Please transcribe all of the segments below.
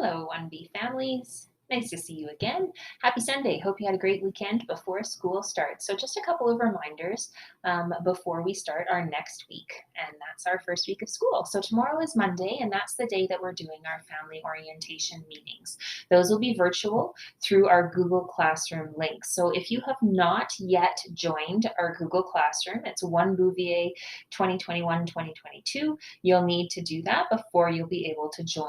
Hello, 1B families. Nice to see you again. Happy Sunday. Hope you had a great weekend before school starts. So, just a couple of reminders before we start our next week, and that's our first week of school. So, tomorrow is Monday, and that's the day that we're doing our family orientation meetings. Those will be virtual through our Google Classroom link. So, if you have not yet joined our Google Classroom, it's One Bouvier 2021-2022. You'll need to do that before you'll be able to join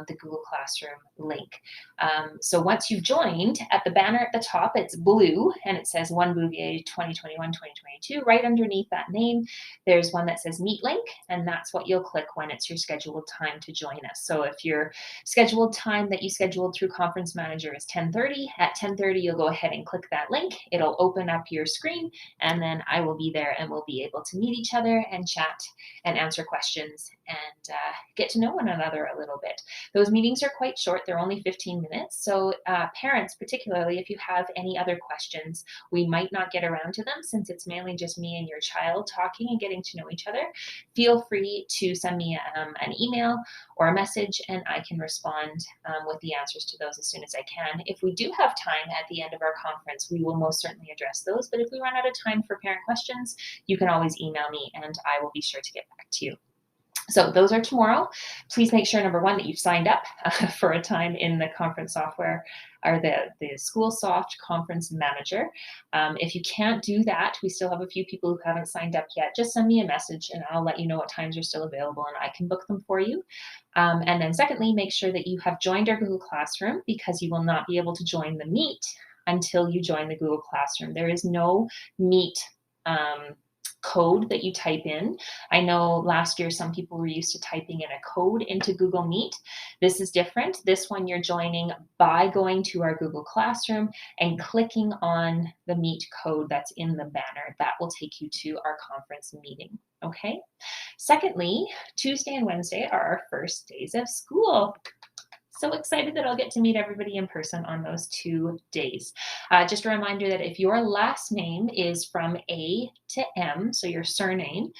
the Google Classroom link. So once you've joined, at the banner at the top, it's blue and it says One Bouvier 2021-2022. Right underneath that name, there's one that says Meet Link, and that's what you'll click when it's your scheduled time to join us. So if your scheduled time that you scheduled through Conference Manager is 10:30, at 10:30 you'll go ahead and click that link. It'll open up your screen, and then I will be there and we'll be able to meet each other and chat and answer questions and get to know one another a little bit. Those meetings are quite short. They're only 15 minutes. So parents, particularly, if you have any other questions, we might not get around to them since it's mainly just me and your child talking and getting to know each other. Feel free to send me an email or a message, and I can respond with the answers to those as soon as I can. If we do have time at the end of our conference, we will most certainly address those. But if we run out of time for parent questions, you can always email me and I will be sure to get back to you. So those are tomorrow. Please make sure, number one, that you've signed up for a time in the conference software or the SchoolSoft Conference Manager. If you can't do that, we still have a few people who haven't signed up yet. Just send me a message and I'll let you know what times are still available and I can book them for you. And then secondly, make sure that you have joined our Google Classroom because you will not be able to join the Meet until you join the Google Classroom. There is no Meet code that you type in. I know last year some people were used to typing in a code into Google Meet. This is different. This one you're joining by going to our Google Classroom and clicking on the Meet code that's in the banner. That will take you to our conference meeting. Okay. Secondly, Tuesday and Wednesday are our first days of school. So excited that I'll get to meet everybody in person on those 2 days. Just a reminder that if your last name is from A to M, so your surname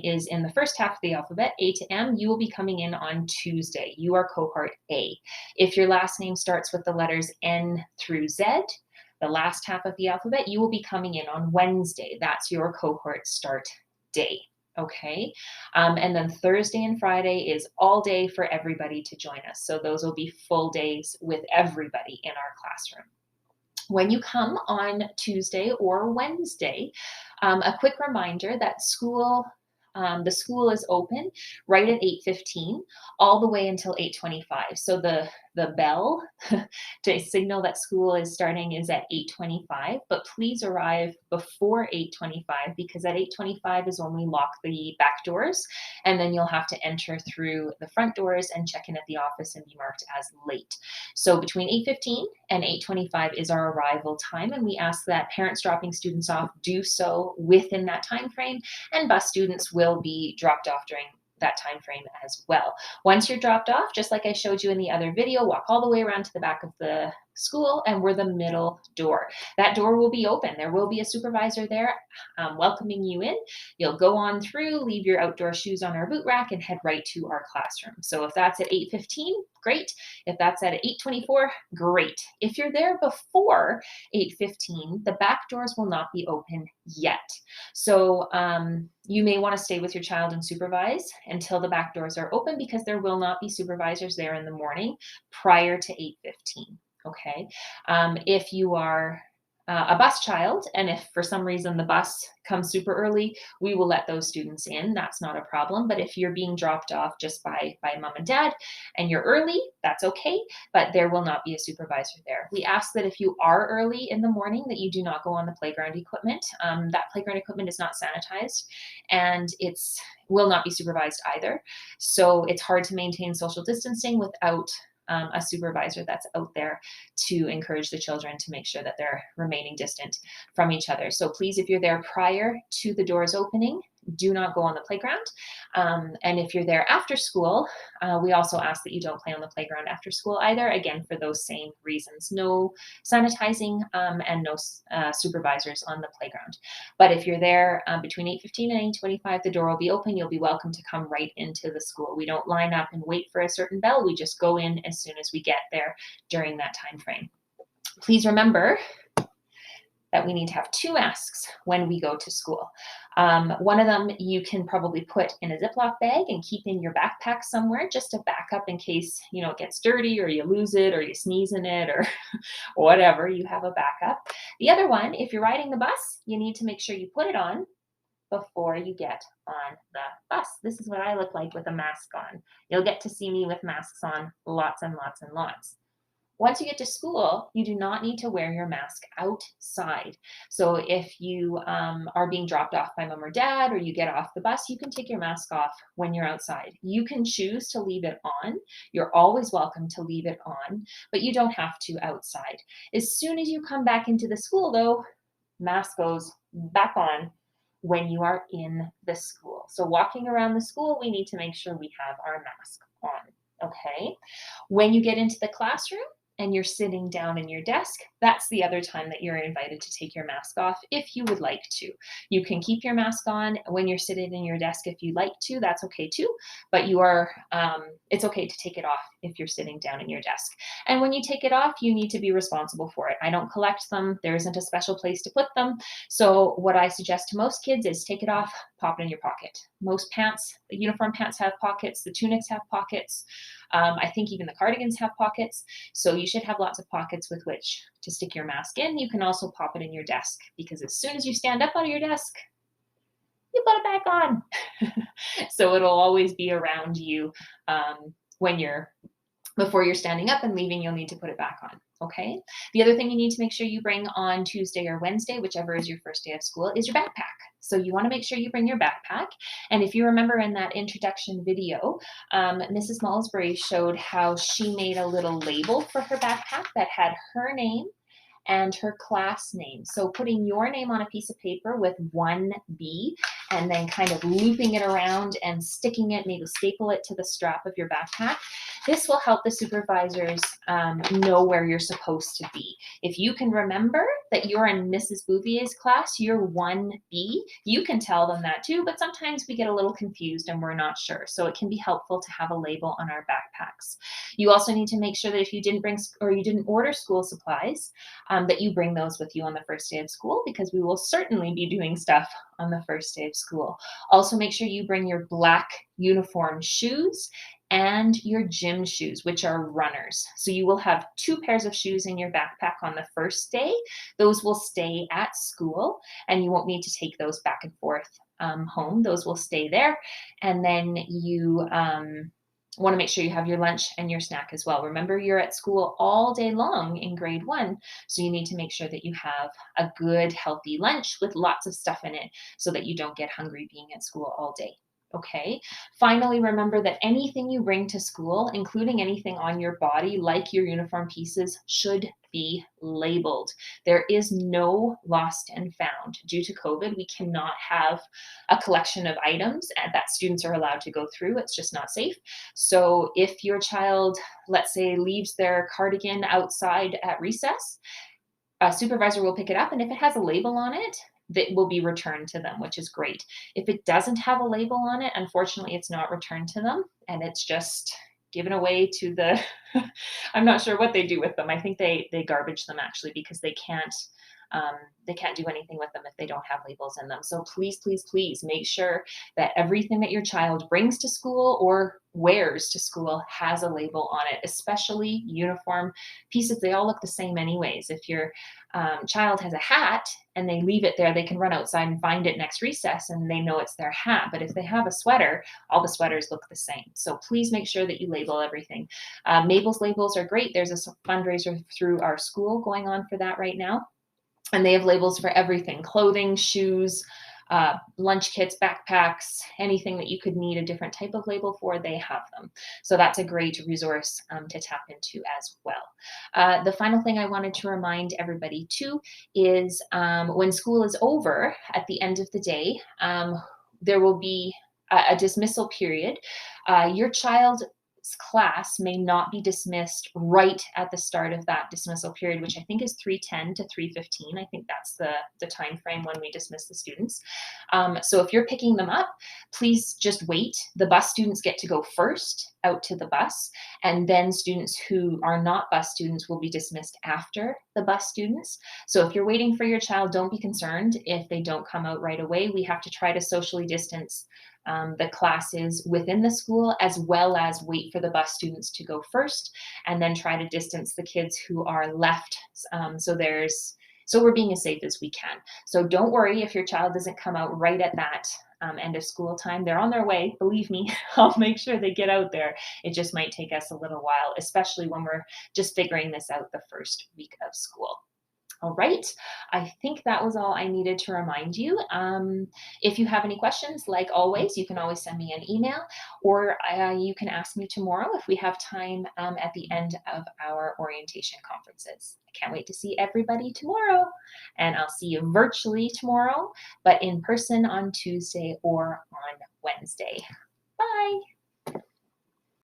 is in the first half of the alphabet, A to M, you will be coming in on Tuesday. You are cohort A. If your last name starts with the letters N through Z, the last half of the alphabet, you will be coming in on Wednesday. That's your cohort start day. Okay. And then Thursday and Friday is all day for everybody to join us. So those will be full days with everybody in our classroom. When you come on Tuesday or Wednesday, a quick reminder that the school is open right at 8:15 all the way until 8:25. So the bell to signal that school is starting is at 8:25, but please arrive before 8:25 because at 8:25 is when we lock the back doors, and then you'll have to enter through the front doors and check in at the office and be marked as late. So between 8:15 and 8:25 is our arrival time, and we ask that parents dropping students off do so within that time frame, and bus students will be dropped off during that time frame as well. Once you're dropped off, just like I showed you in the other video, walk all the way around to the back of the school and we're the middle door. That door will be open. There will be a supervisor there welcoming you in. You'll go on through, leave your outdoor shoes on our boot rack and head right to our classroom. So if that's at 8:15, great. If that's at 8:24, great. If you're there before 8:15, the back doors will not be open yet. So you may want to stay with your child and supervise until the back doors are open because there will not be supervisors there in the morning prior to 8:15. Okay. If you are a bus child, and if for some reason the bus comes super early, we will let those students in. That's not a problem. But if you're being dropped off just by mom and dad and you're early, that's okay, but there will not be a supervisor there. We ask that if you are early in the morning that you do not go on the playground equipment. That playground equipment is not sanitized and it's will not be supervised either. So it's hard to maintain social distancing without a supervisor that's out there to encourage the children to make sure that they're remaining distant from each other. So please, if you're there prior to the doors opening, do not go on the playground. And if you're there after school, we also ask that you don't play on the playground after school either, again, for those same reasons. No sanitizing and no supervisors on the playground. But if you're there between 8:15 and 8:25, the door will be open. You'll be welcome to come right into the school. We don't line up and wait for a certain bell. We just go in as soon as we get there during that time frame. Please remember that we need to have 2 masks when we go to school. One of them you can probably put in a Ziploc bag and keep in your backpack somewhere just to back up in case, it gets dirty or you lose it or you sneeze in it or whatever, you have a backup. The other one, if you're riding the bus, you need to make sure you put it on before you get on the bus. This is what I look like with a mask on. You'll get to see me with masks on lots and lots and lots. Once you get to school, you do not need to wear your mask outside. So if you are being dropped off by mom or dad, or you get off the bus, you can take your mask off when you're outside. You can choose to leave it on. You're always welcome to leave it on, but you don't have to outside. As soon as you come back into the school, though, mask goes back on when you are in the school. So walking around the school, we need to make sure we have our mask on, okay? When you get into the classroom, and you're sitting down in your desk, that's the other time that you're invited to take your mask off if you would like to. You can keep your mask on when you're sitting in your desk if you like to, that's okay too, but it's okay to take it off if you're sitting down in your desk. And when you take it off, you need to be responsible for it. I don't collect them, there isn't a special place to put them. So what I suggest to most kids is take it off, pop it in your pocket. Most pants, the uniform pants have pockets, the tunics have pockets. I think even the cardigans have pockets. So you should have lots of pockets with which to stick your mask in. You can also pop it in your desk because as soon as you stand up out of your desk, you put it back on. So it'll always be around you before you're standing up and leaving, you'll need to put it back on, okay? The other thing you need to make sure you bring on Tuesday or Wednesday, whichever is your first day of school, is your backpack. So you wanna make sure you bring your backpack. And if you remember in that introduction video, Mrs. Malsbury showed how she made a little label for her backpack that had her name and her class name. So putting your name on a piece of paper with 1B and then kind of looping it around and sticking it, maybe staple it to the strap of your backpack. This will help the supervisors know where you're supposed to be. If you can remember that you're in Mrs. Bouvier's class, you're 1B, you can tell them that too, but sometimes we get a little confused and we're not sure. So it can be helpful to have a label on our backpacks. You also need to make sure that if you didn't bring or you didn't order school supplies, that you bring those with you on the first day of school because we will certainly be doing stuff on the first day of school. Also make sure you bring your black uniform shoes and your gym shoes, which are runners. So you will have 2 pairs of shoes in your backpack on the first day. Those will stay at school and you won't need to take those back and forth home. Those will stay there. And then you want to make sure you have your lunch and your snack as well. Remember, you're at school all day long in grade 1, so you need to make sure that you have a good, healthy lunch with lots of stuff in it so that you don't get hungry being at school all day. Okay. Finally, remember that anything you bring to school, including anything on your body, like your uniform pieces, should be labeled. There is no lost and found. Due to COVID, we cannot have a collection of items that students are allowed to go through. It's just not safe. So if your child, let's say, leaves their cardigan outside at recess, a supervisor will pick it up, and if it has a label on it, that will be returned to them, which is great. If it doesn't have a label on it, unfortunately, it's not returned to them, and it's just given away to the, I'm not sure what they do with them. I think they garbage them actually because they can't do anything with them if they don't have labels in them. So please, please, please make sure that everything that your child brings to school or wears to school has a label on it, especially uniform pieces. They all look the same anyways. If your child has a hat and they leave it there, they can run outside and find it next recess and they know it's their hat. But if they have a sweater, all the sweaters look the same. So please make sure that you label everything. Mabel's labels are great. There's a fundraiser through our school going on for that right now. And they have labels for everything: clothing, shoes, lunch kits, backpacks, anything that you could need a different type of label for, they have them. So that's a great resource to tap into as well. The final thing I wanted to remind everybody too is when school is over at the end of the day, there will be a dismissal period. Your child's class may not be dismissed right at the start of that dismissal period, which I think is 3:10 to 3:15. I think that's the time frame when we dismiss the students. So if you're picking them up, please just wait. The bus students get to go first out to the bus, and then students who are not bus students will be dismissed after the bus students. So if you're waiting for your child, don't be concerned if they don't come out right away. We have to try to socially distance the classes within the school, as well as wait for the bus students to go first, and then try to distance the kids who are left. So we're being as safe as we can. So don't worry if your child doesn't come out right at that end of school time. They're on their way, believe me. I'll make sure they get out there. It just might take us a little while, especially when we're just figuring this out the first week of school. All right, I think that was all I needed to remind you. If you have any questions, like always, you can always send me an email, or you can ask me tomorrow if we have time at the end of our orientation conferences. I can't wait to see everybody tomorrow, and I'll see you virtually tomorrow, but in person on Tuesday or on Wednesday. Bye.